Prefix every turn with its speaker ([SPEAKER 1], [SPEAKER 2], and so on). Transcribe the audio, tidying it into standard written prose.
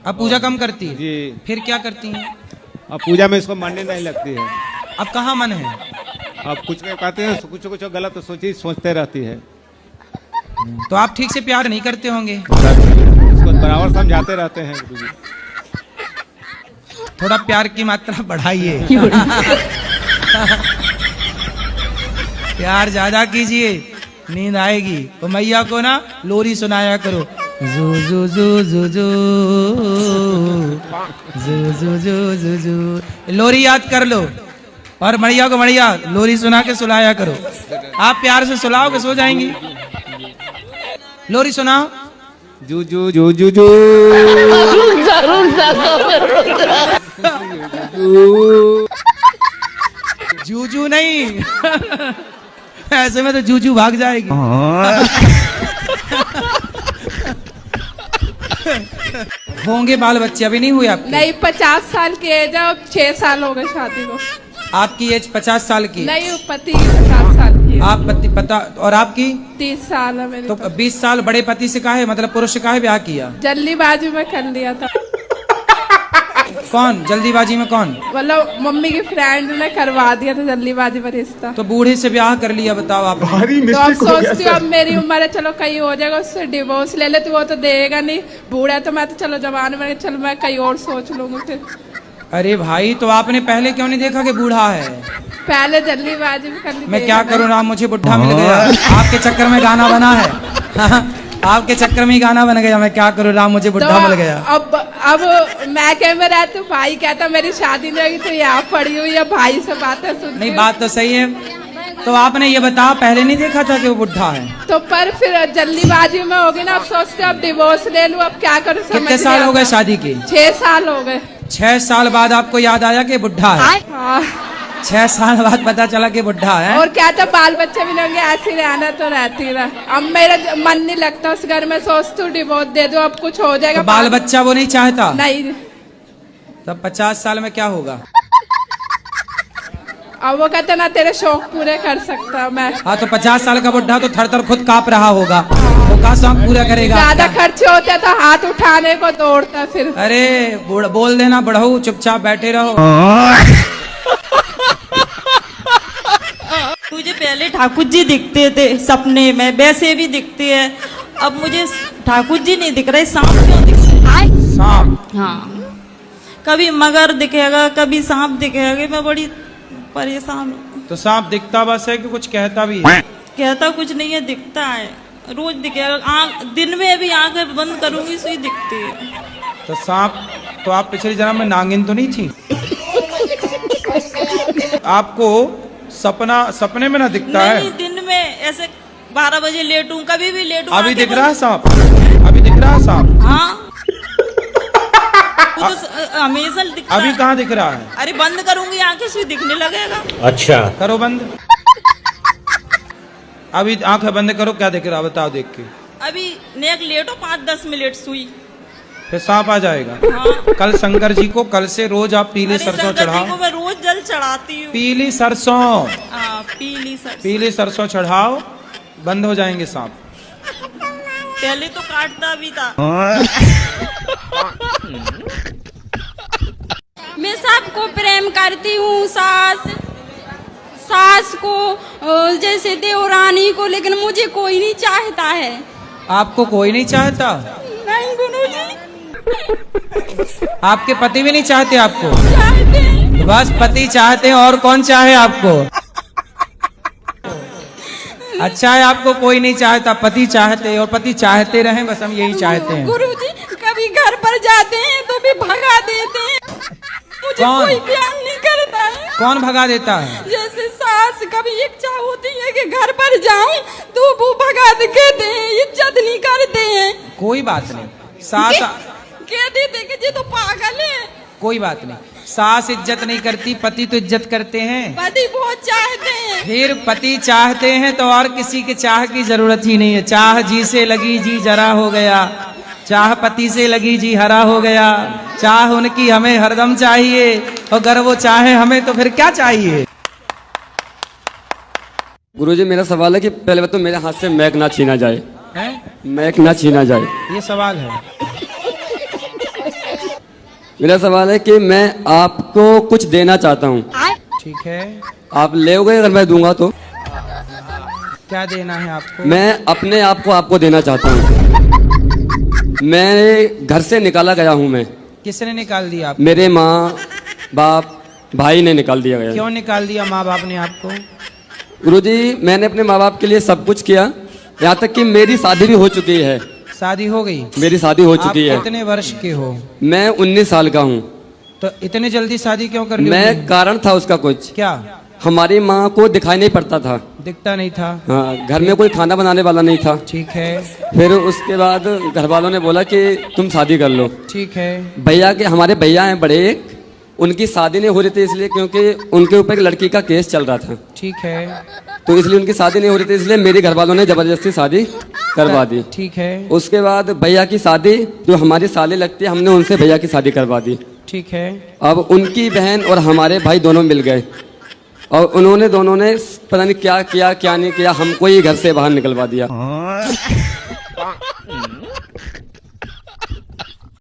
[SPEAKER 1] अब पूजा कम करती है
[SPEAKER 2] जी।
[SPEAKER 1] फिर क्या करती हैं?
[SPEAKER 2] अब पूजा में इसको मानने नहीं लगती है।
[SPEAKER 1] अब कहाँ मन है?
[SPEAKER 2] अब कुछ कहते हैं, कुछ गलत सोचते रहती है।
[SPEAKER 1] तो आप ठीक से प्यार नहीं करते होंगे।
[SPEAKER 2] इसको बराबर समझाते रहते हैं गुरुजी।
[SPEAKER 1] थोड़ा प्यार की मात्रा बढ़ाइए। प्यार ज्यादा कीजिए, नींद आएगी। तो मैया को ना लोरी सुनाया करो, जू जू जू जू जू जू जू जू जू जू। लोरी याद कर लो और मैया को मैया लोरी सुना के सुलाया करो। आप प्यार से सुलाओ के सो जाएंगी। लोरी सुनाओ।
[SPEAKER 2] जू जू जू जू जू
[SPEAKER 1] जूजू नहीं। ऐसे में तो जूजू भाग जाएगी। होंगे बाल बच्चे? अभी नहीं हुए आपके?
[SPEAKER 3] नहीं, 50 साल की एज है, अब 6 साल हो गए शादी को।
[SPEAKER 1] आपकी एज 50 साल की?
[SPEAKER 3] नहीं, पति की 50 साल की है।
[SPEAKER 1] आप पति पता, और आपकी?
[SPEAKER 3] 30 साल है मेरी।
[SPEAKER 1] तो 20 साल बड़े पति से काहे, मतलब पुरुष से काहे ब्याह किया?
[SPEAKER 3] जल्दीबाजी में कर लिया था।
[SPEAKER 1] कौन जल्दीबाजी में? कौन?
[SPEAKER 3] मतलब मम्मी की फ्रेंड ने करवा दिया था जल्दीबाजी में रिश्ता।
[SPEAKER 1] तो बूढ़े से ब्याह कर लिया, बताओ आप।
[SPEAKER 3] तो अब सोचती हूँ अब मेरी उम्र है, चलो कहीं हो जाएगा, उससे डिवोर्स ले ले तो वो तो देगा नहीं। बूढ़ा तो मैं तो चलो जवान में, चलो मैं कहीं और सोच लूंगी फिर।
[SPEAKER 1] अरे भाई, तो आपने पहले क्यों नहीं देखा कि बूढ़ा है?
[SPEAKER 3] पहले जल्दीबाजी में कर ली।
[SPEAKER 1] मैं क्या करूँ ना, मुझे बुढ़ा मिल गया। आपके चक्कर में गाना बना है। आपके चक्कर में ही गाना बन गया। मैं क्या करूँ राम, मुझे बुढ़ा मिल गया।
[SPEAKER 3] अब मैं कह में रहती हूँ, भाई कहता मेरी शादी नहीं होगी तो यहाँ पड़ी हुई है, भाई से बातें सुन।
[SPEAKER 1] नहीं, बात तो सही है। तो आपने ये बताया पहले नहीं देखा था कि वो बुढ़ा है?
[SPEAKER 3] तो पर फिर जल्दीबाजी में होगी ना, अब सोचते अब डिवोर्स ले लूँ, अब क्या करूँ।
[SPEAKER 1] कितने साल हो गए शादी के?
[SPEAKER 3] 6 साल हो गए।
[SPEAKER 1] 6 साल बाद आपको याद आया कि बुढ़ा है?
[SPEAKER 3] हाँ।
[SPEAKER 1] 6 साल बाद पता चला कि बुढ़ा है।
[SPEAKER 3] और क्या था, बाल बच्चे भी लोग ऐसे रहना तो रहती रहा। अब मेरा मन नहीं लगता उस घर में, सोचती हूँ डिवोर्स दे दो, अब कुछ हो जाएगा।
[SPEAKER 1] तो बाल बच्चा वो नहीं चाहता?
[SPEAKER 3] नहीं।
[SPEAKER 1] तब 50 साल में क्या होगा?
[SPEAKER 3] अब वो कहते ना तेरे शौक पूरे कर सकता मैं।
[SPEAKER 1] हाँ, तो 50 साल का बुढ़ा तो थर थर खुद कांप रहा होगा। वो का शौक पूरा करेगा?
[SPEAKER 3] ज्यादा खर्चे होते तो हाथ उठाने को दौड़ता फिर।
[SPEAKER 1] अरे बोल देना बढ़ऊ, चुपचाप बैठे रहो।
[SPEAKER 4] मुझे पहले ठाकुर जी दिखते थे सपने में, वैसे भी दिखते हैं। अब मुझे ठाकुर जी नहीं दिख रहे, सांप क्यों दिख रहे हैं?
[SPEAKER 1] सांप?
[SPEAKER 4] हाँ, कभी मगर दिखेगा, कभी सांप दिखेगा। मैं बड़ी परेशान हूँ।
[SPEAKER 1] तो सांप दिखता बस है कि कुछ कहता भी है?
[SPEAKER 4] कहता कुछ नहीं है, दिखता है, रोज दिखेगा। दिन में भी आंखें बंद करूंगी सो ही दिखती है।
[SPEAKER 1] तो सांप, तो आप पिछले जन्म में नागिन तो नहीं थी? आपको सपने में ना दिखता है?
[SPEAKER 4] नहीं, दिन में ऐसे 12 बजे लेटूं, कभी भी लेटूं।
[SPEAKER 1] अभी दिख रहा है सांप? अभी दिख रहा है सांप?
[SPEAKER 4] हाँ, तो हमेशा दिखता
[SPEAKER 1] अभी
[SPEAKER 4] है।
[SPEAKER 1] कहाँ दिख रहा है?
[SPEAKER 4] अरे बंद करूंगी आंखें से दिखने लगेगा।
[SPEAKER 2] अच्छा,
[SPEAKER 1] करो बंद। अभी आंखें बंद करो, क्या दिख रहा है बताओ देख के।
[SPEAKER 4] अभी नेक लेटो 5-10 मिनट सुई,
[SPEAKER 1] फिर सांप आ जाएगा।
[SPEAKER 4] हाँ।
[SPEAKER 1] कल शंकर जी को, कल से रोज आप पीली
[SPEAKER 4] अरे
[SPEAKER 1] सरसों
[SPEAKER 4] शंकर जी
[SPEAKER 1] चढ़ाओ।
[SPEAKER 4] को मैं रोज जल चढ़ाती हूँ।
[SPEAKER 1] पीली सरसों?
[SPEAKER 4] हाँ, पीली सरसों।
[SPEAKER 1] पीली सरसों चढ़ाओ, बंद हो जाएंगे सांप।
[SPEAKER 4] पहले तो काटता भी था।
[SPEAKER 5] मैं सबको प्रेम करती हूँ, सास को जैसे देवरानी को, लेकिन मुझे कोई नहीं चाहता है।
[SPEAKER 1] आपको कोई नहीं चाहता?
[SPEAKER 5] नहीं गुरुजी।
[SPEAKER 1] आपके पति भी नहीं चाहते आपको?
[SPEAKER 5] चाहते हैं।
[SPEAKER 1] तो बस पति चाहते हैं, और कौन चाहे आपको? अच्छा है, आपको कोई नहीं चाहता, पति चाहते हैं, और पति चाहते रहें, बस हम यही चाहते हैं।
[SPEAKER 5] गुरुजी, कभी घर पर जाते हैं तो भी भगा देते हैं। मुझे
[SPEAKER 1] कौन?
[SPEAKER 5] कोई प्यार नहीं करता है।
[SPEAKER 1] कौन भगा देता है?
[SPEAKER 5] जैसे सास कभी इच्छा होती है कि घर पर जाऊं तो वो भगा देते हैं, इज्जत नहीं करते हैं।
[SPEAKER 1] कोई बात नहीं, सास
[SPEAKER 5] कह देते कि ये तो पागल है।
[SPEAKER 1] कोई बात नहीं, सास इज्जत नहीं करती, पति तो इज्जत करते हैं।
[SPEAKER 5] पति बहुत चाहते हैं।
[SPEAKER 1] फिर पति चाहते हैं तो और किसी के चाह की जरूरत ही नहीं है। चाह जी से लगी जी जरा हो गया, चाह पति से लगी जी हरा हो गया। चाह उनकी हमें हरदम चाहिए, और अगर वो चाहे हमें तो फिर क्या चाहिए?
[SPEAKER 6] गुरुजी, मेरा सवाल है कि पहले बात तो मेरे हाथ से मैक ना छीना जाए।
[SPEAKER 1] हैं?
[SPEAKER 6] मैक ना छीना जाए,
[SPEAKER 1] ये सवाल है?
[SPEAKER 6] मेरा सवाल है कि मैं आपको कुछ देना चाहता हूँ,
[SPEAKER 1] ठीक है,
[SPEAKER 6] आप लेओगे अगर मैं दूंगा तो?
[SPEAKER 1] क्या देना है आपको?
[SPEAKER 6] मैं अपने आप को आपको देना चाहता हूँ। मैं घर से निकाला गया हूँ मैं,
[SPEAKER 1] किसने निकाल दिया आप?
[SPEAKER 6] मेरे माँ बाप भाई ने निकाल दिया गया।
[SPEAKER 1] क्यों निकाल दिया माँ बाप ने आपको?
[SPEAKER 6] गुरुजी मैंने अपने माँ बाप के लिए सब कुछ किया, यहाँ तक कि मेरी शादी भी हो चुकी है।
[SPEAKER 1] शादी हो गई?
[SPEAKER 6] मेरी शादी हो
[SPEAKER 1] आप
[SPEAKER 6] चुकी है।
[SPEAKER 1] कितने वर्ष के हो?
[SPEAKER 6] मैं 19 साल का हूँ।
[SPEAKER 1] तो इतने जल्दी शादी क्यों कर ली?
[SPEAKER 6] मैं कारण था उसका कुछ,
[SPEAKER 1] क्या?
[SPEAKER 6] हमारी माँ को दिखाई नहीं पड़ता था,
[SPEAKER 1] दिखता नहीं था?
[SPEAKER 6] हाँ, घर में कोई खाना बनाने वाला नहीं था।
[SPEAKER 1] ठीक है,
[SPEAKER 6] फिर उसके बाद घर वालों ने बोला कि तुम शादी कर लो।
[SPEAKER 1] ठीक है,
[SPEAKER 6] भैया के, हमारे भैया हैं बड़े एक, उनकी शादी नहीं हो रही थी इसलिए क्योंकि उनके ऊपर एक लड़की का केस चल रहा था,
[SPEAKER 1] ठीक है,
[SPEAKER 6] तो इसलिए उनकी शादी नहीं हो रही थी, इसलिए मेरे घर वालों ने जबरदस्ती शादी करवा दी।
[SPEAKER 1] ठीक है,
[SPEAKER 6] उसके बाद भैया की शादी, जो हमारी साली लगती है, हमने उनसे भैया की शादी करवा दी।
[SPEAKER 1] ठीक है,
[SPEAKER 6] अब उनकी बहन और हमारे भाई दोनों मिल गए और उन्होंने दोनों ने पता नहीं क्या किया क्या नहीं किया, हमको ही घर से बाहर निकलवा दिया।